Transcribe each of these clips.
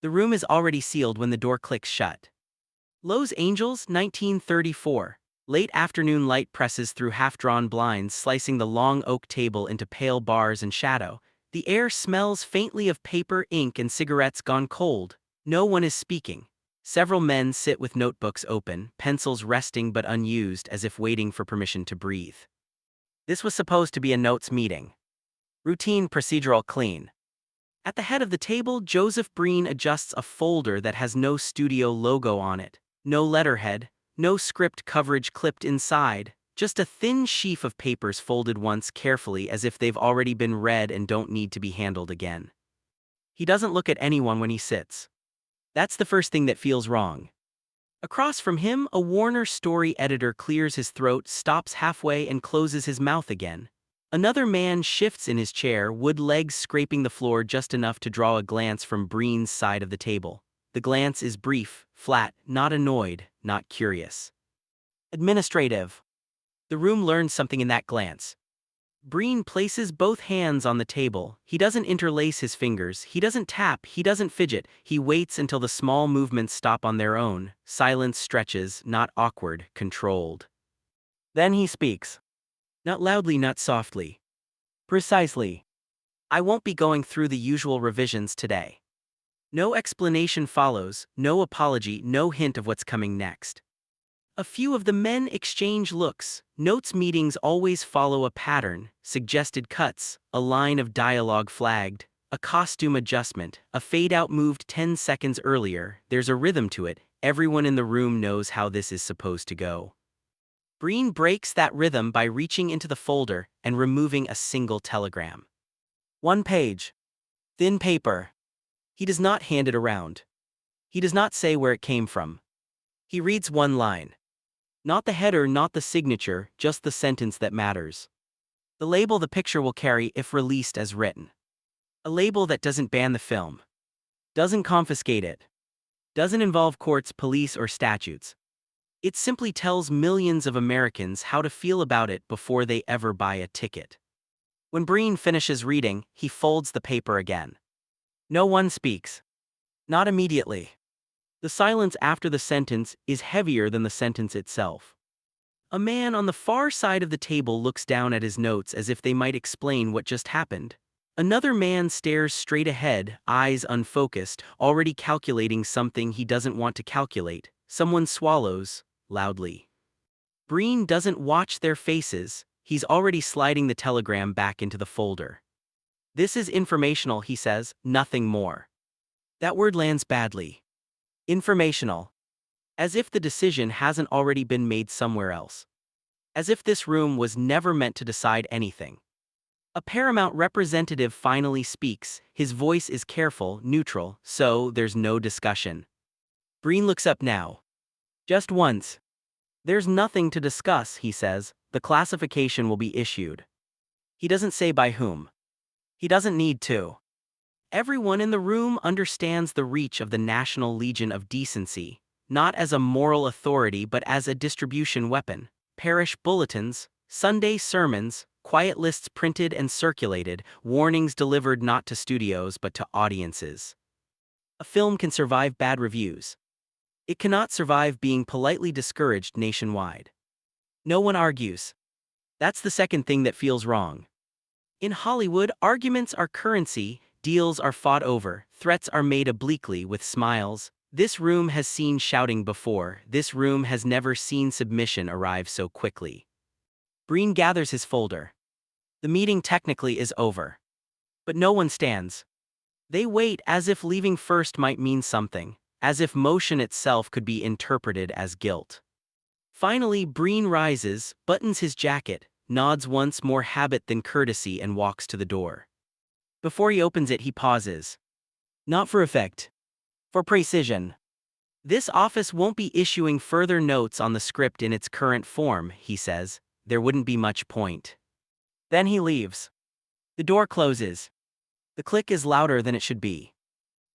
The room is already sealed when the door clicks shut. Lowe's Angels, 1934. Late afternoon light presses through half-drawn blinds, slicing the long oak table into pale bars and shadow. The air smells faintly of paper, ink, and cigarettes gone cold. No one is speaking. Several men sit with notebooks open, pencils resting but unused, as if waiting for permission to breathe. This was supposed to be a notes meeting. Routine, procedural, clean. At the head of the table, Joseph Breen adjusts a folder that has no studio logo on it, no letterhead, no script coverage clipped inside, just a thin sheaf of papers folded once carefully as if they've already been read and don't need to be handled again. He doesn't look at anyone when he sits. That's the first thing that feels wrong. Across from him, a Warner Story editor clears his throat, stops halfway, and closes his mouth again. Another man shifts in his chair, wood legs scraping the floor just enough to draw a glance from Breen's side of the table. The glance is brief, flat, not annoyed, not curious. Administrative. The room learns something in that glance. Breen places both hands on the table. He doesn't interlace his fingers, he doesn't tap, he doesn't fidget. He waits until the small movements stop on their own. Silence stretches, not awkward, controlled. Then he speaks. Not loudly, not softly. Precisely. I won't be going through the usual revisions today. No explanation follows, no apology, no hint of what's coming next. A few of the men exchange looks. Notes meetings always follow a pattern: suggested cuts, a line of dialogue flagged, a costume adjustment, a fade-out moved 10 seconds earlier. There's a rhythm to it. Everyone in the room knows how this is supposed to go. Breen breaks that rhythm by reaching into the folder and removing a single telegram. One page. Thin paper. He does not hand it around. He does not say where it came from. He reads one line. Not the header, not the signature, just the sentence that matters. The label the picture will carry if released as written. A label that doesn't ban the film. Doesn't confiscate it. Doesn't involve courts, police, or statutes. It simply tells millions of Americans how to feel about it before they ever buy a ticket. When Breen finishes reading, he folds the paper again. No one speaks. Not immediately. The silence after the sentence is heavier than the sentence itself. A man on the far side of the table looks down at his notes as if they might explain what just happened. Another man stares straight ahead, eyes unfocused, already calculating something he doesn't want to calculate. Someone swallows loudly. Breen doesn't watch their faces. He's already sliding the telegram back into the folder. This is informational, he says, nothing more. That word lands badly. Informational. As if the decision hasn't already been made somewhere else. As if this room was never meant to decide anything. A Paramount representative finally speaks. His voice is careful, neutral, so there's no discussion. Breen looks up now. Just once. There's nothing to discuss, he says. The classification will be issued. He doesn't say by whom. He doesn't need to. Everyone in the room understands the reach of the National Legion of Decency, not as a moral authority but as a distribution weapon. Parish bulletins, Sunday sermons, quiet lists printed and circulated, warnings delivered not to studios but to audiences. A film can survive bad reviews. It cannot survive being politely discouraged nationwide. No one argues. That's the second thing that feels wrong. In Hollywood, arguments are currency, deals are fought over, threats are made obliquely with smiles. This room has seen shouting before. This room has never seen submission arrive so quickly. Breen gathers his folder. The meeting technically is over. But no one stands. They wait as if leaving first might mean something, as if motion itself could be interpreted as guilt. Finally, Breen rises, buttons his jacket, nods once more habit than courtesy, and walks to the door. Before he opens it, he pauses. Not for effect. For precision. This office won't be issuing further notes on the script in its current form, he says. There wouldn't be much point. Then he leaves. The door closes. The click is louder than it should be.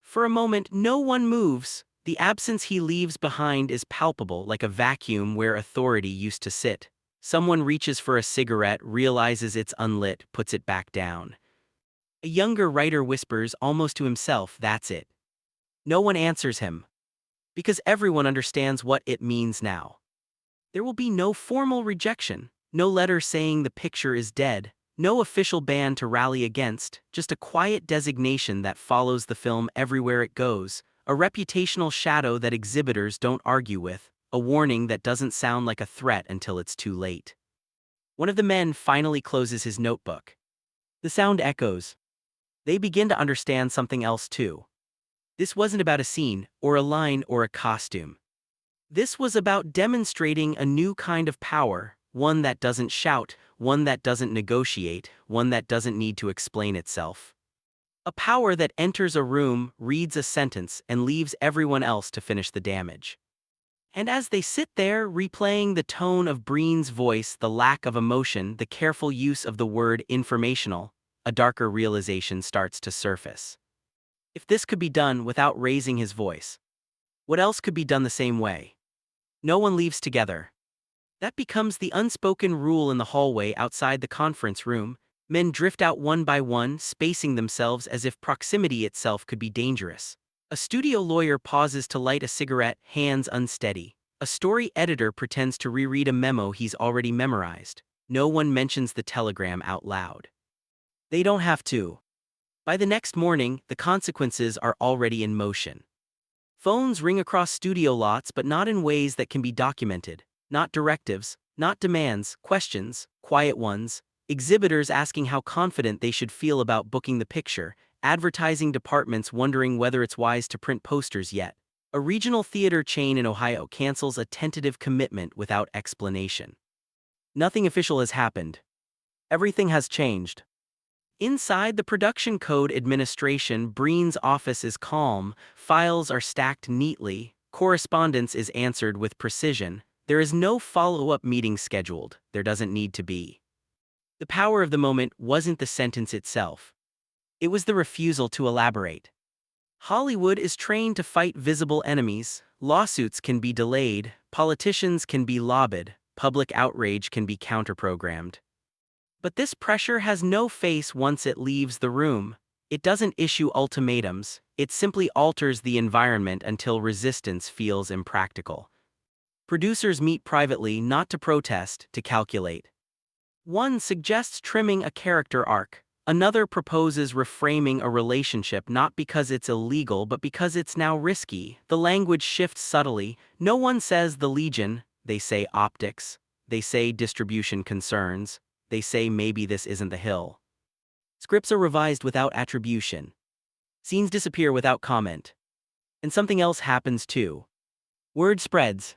For a moment, no one moves. The absence he leaves behind is palpable, like a vacuum where authority used to sit. Someone reaches for a cigarette, realizes it's unlit, puts it back down. A younger writer whispers almost to himself, "That's it." No one answers him, because everyone understands what it means now. There will be no formal rejection, no letter saying the picture is dead, no official ban to rally against, just a quiet designation that follows the film everywhere it goes, a reputational shadow that exhibitors don't argue with, a warning that doesn't sound like a threat until it's too late. One of the men finally closes his notebook. The sound echoes. They begin to understand something else too. This wasn't about a scene, or a line, or a costume. This was about demonstrating a new kind of power, one that doesn't shout, one that doesn't negotiate, one that doesn't need to explain itself. A power that enters a room, reads a sentence, and leaves everyone else to finish the damage. And as they sit there, replaying the tone of Breen's voice, the lack of emotion, the careful use of the word informational, a darker realization starts to surface. If this could be done without raising his voice, what else could be done the same way? No one leaves together. That becomes the unspoken rule in the hallway outside the conference room. Men drift out one by one, spacing themselves as if proximity itself could be dangerous. A studio lawyer pauses to light a cigarette, hands unsteady. A story editor pretends to reread a memo he's already memorized. No one mentions the telegram out loud. They don't have to. By the next morning, the consequences are already in motion. Phones ring across studio lots, but not in ways that can be documented. Not directives, not demands, questions, quiet ones. Exhibitors asking how confident they should feel about booking the picture. Advertising departments wondering whether it's wise to print posters yet. A regional theater chain in Ohio cancels a tentative commitment without explanation. Nothing official has happened. Everything has changed. Inside the production code administration, Breen's office is calm, files are stacked neatly, correspondence is answered with precision. There is no follow-up meeting scheduled, there doesn't need to be. The power of the moment wasn't the sentence itself. It was the refusal to elaborate. Hollywood is trained to fight visible enemies, lawsuits can be delayed, politicians can be lobbied, public outrage can be counterprogrammed. But this pressure has no face once it leaves the room. It doesn't issue ultimatums, it simply alters the environment until resistance feels impractical. Producers meet privately not to protest, to calculate. One suggests trimming a character arc. Another proposes reframing a relationship not because it's illegal but because it's now risky. The language shifts subtly. No one says the Legion, they say optics. They say distribution concerns. They say maybe this isn't the Hill. Scripts are revised without attribution. Scenes disappear without comment. And something else happens too. Word spreads.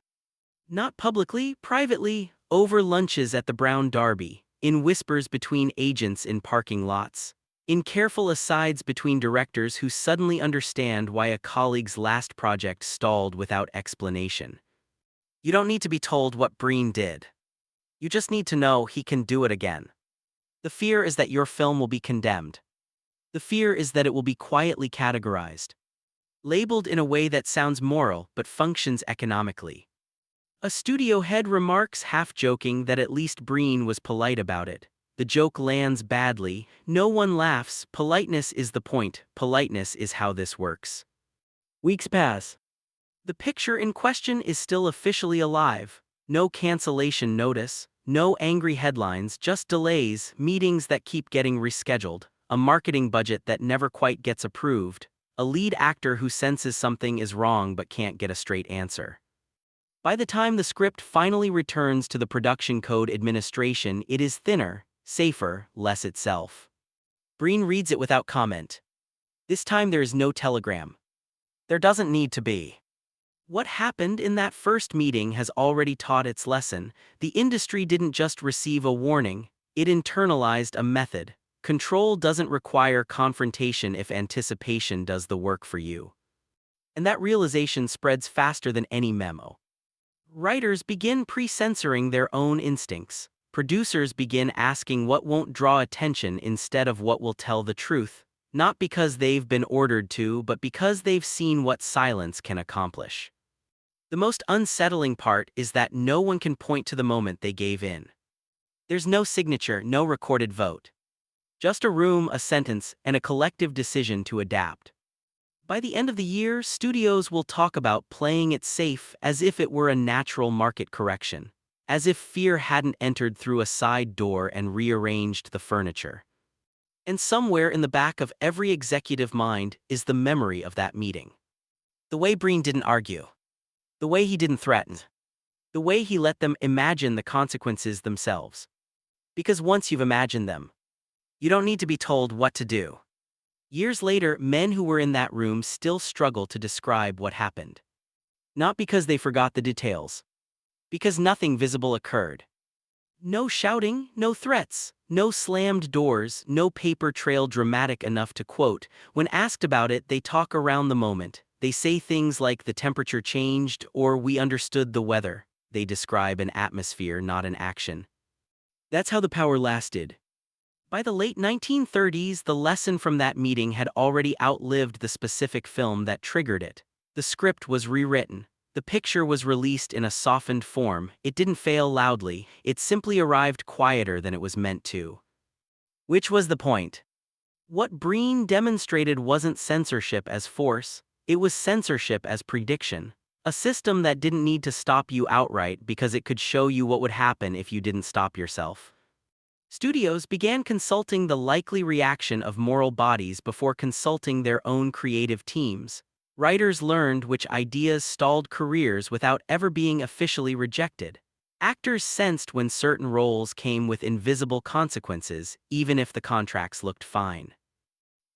Not publicly, privately, over lunches at the Brown Derby, in whispers between agents in parking lots, in careful asides between directors who suddenly understand why a colleague's last project stalled without explanation. You don't need to be told what Breen did. You just need to know he can do it again. The fear is that your film will be condemned. The fear is that it will be quietly categorized, labeled in a way that sounds moral but functions economically. A studio head remarks, half-joking, that at least Breen was polite about it. The joke lands badly, no one laughs. Politeness is the point, politeness is how this works. Weeks pass. The picture in question is still officially alive. No cancellation notice, no angry headlines, just delays, meetings that keep getting rescheduled, a marketing budget that never quite gets approved, a lead actor who senses something is wrong but can't get a straight answer. By the time the script finally returns to the production code administration, it is thinner, safer, less itself. Breen reads it without comment. This time there is no telegram. There doesn't need to be. What happened in that first meeting has already taught its lesson. The industry didn't just receive a warning, it internalized a method. Control doesn't require confrontation if anticipation does the work for you. And that realization spreads faster than any memo. Writers begin pre-censoring their own instincts. Producers begin asking what won't draw attention instead of what will tell the truth, not because they've been ordered to, but because they've seen what silence can accomplish. The most unsettling part is that no one can point to the moment they gave in. There's no signature, no recorded vote. Just a room, a sentence, and a collective decision to adapt. By the end of the year, studios will talk about playing it safe as if it were a natural market correction, as if fear hadn't entered through a side door and rearranged the furniture. And somewhere in the back of every executive mind is the memory of that meeting. The way Breen didn't argue. The way he didn't threaten. The way he let them imagine the consequences themselves. Because once you've imagined them, you don't need to be told what to do. Years later, men who were in that room still struggle to describe what happened. Not because they forgot the details. Because nothing visible occurred. No shouting, no threats, no slammed doors, no paper trail dramatic enough to quote. When asked about it, they talk around the moment. They say things like the temperature changed or we understood the weather. They describe an atmosphere, not an action. That's how the power lasted. By the late 1930s, the lesson from that meeting had already outlived the specific film that triggered it. The script was rewritten. The picture was released in a softened form. It didn't fail loudly, it simply arrived quieter than it was meant to. Which was the point? What Breen demonstrated wasn't censorship as force, it was censorship as prediction. A system that didn't need to stop you outright because it could show you what would happen if you didn't stop yourself. Studios began consulting the likely reaction of moral bodies before consulting their own creative teams. Writers learned which ideas stalled careers without ever being officially rejected. Actors sensed when certain roles came with invisible consequences, even if the contracts looked fine.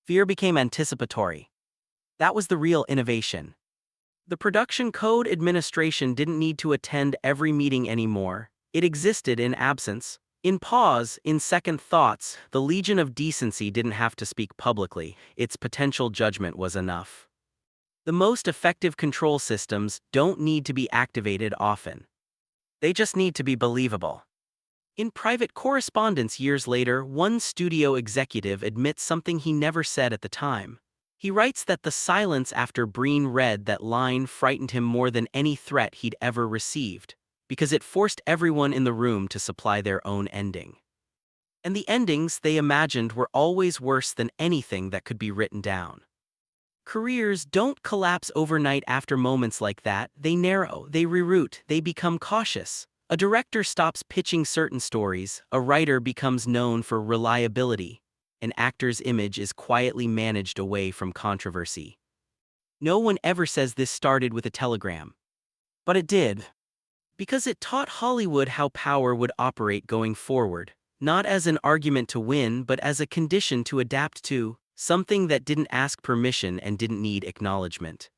Fear became anticipatory. That was the real innovation. The Production Code Administration didn't need to attend every meeting anymore. It existed in absence. In pause, in second thoughts, the Legion of Decency didn't have to speak publicly. Its potential judgment was enough. The most effective control systems don't need to be activated often. They just need to be believable. In private correspondence years later, one studio executive admits something he never said at the time. He writes that the silence after Breen read that line frightened him more than any threat he'd ever received, because it forced everyone in the room to supply their own ending. And the endings they imagined were always worse than anything that could be written down. Careers don't collapse overnight after moments like that. They narrow, they reroute, they become cautious. A director stops pitching certain stories, a writer becomes known for reliability, an actor's image is quietly managed away from controversy. No one ever says this started with a telegram. But it did. Because it taught Hollywood how power would operate going forward, not as an argument to win but as a condition to adapt to, something that didn't ask permission and didn't need acknowledgement.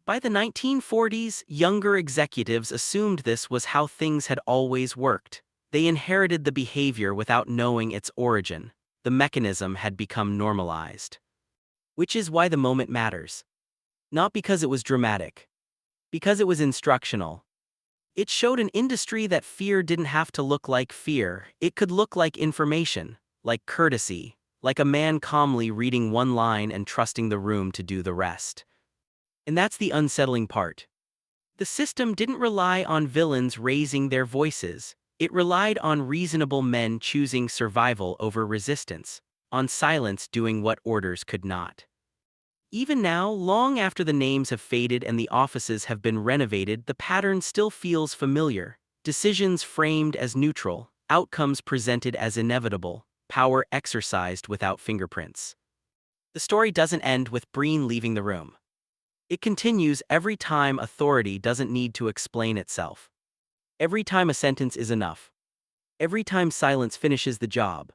By the 1940s, younger executives assumed this was how things had always worked. They inherited the behavior without knowing its origin. The mechanism had become normalized. Which is why the moment matters. Not because it was dramatic. Because it was instructional. It showed an industry that fear didn't have to look like fear. It could look like information, like courtesy, like a man calmly reading one line and trusting the room to do the rest. And that's the unsettling part. The system didn't rely on villains raising their voices. It relied on reasonable men choosing survival over resistance, on silence doing what orders could not. Even now, long after the names have faded and the offices have been renovated, the pattern still feels familiar. Decisions framed as neutral, outcomes presented as inevitable, power exercised without fingerprints. The story doesn't end with Breen leaving the room. It continues every time authority doesn't need to explain itself. Every time a sentence is enough. Every time silence finishes the job.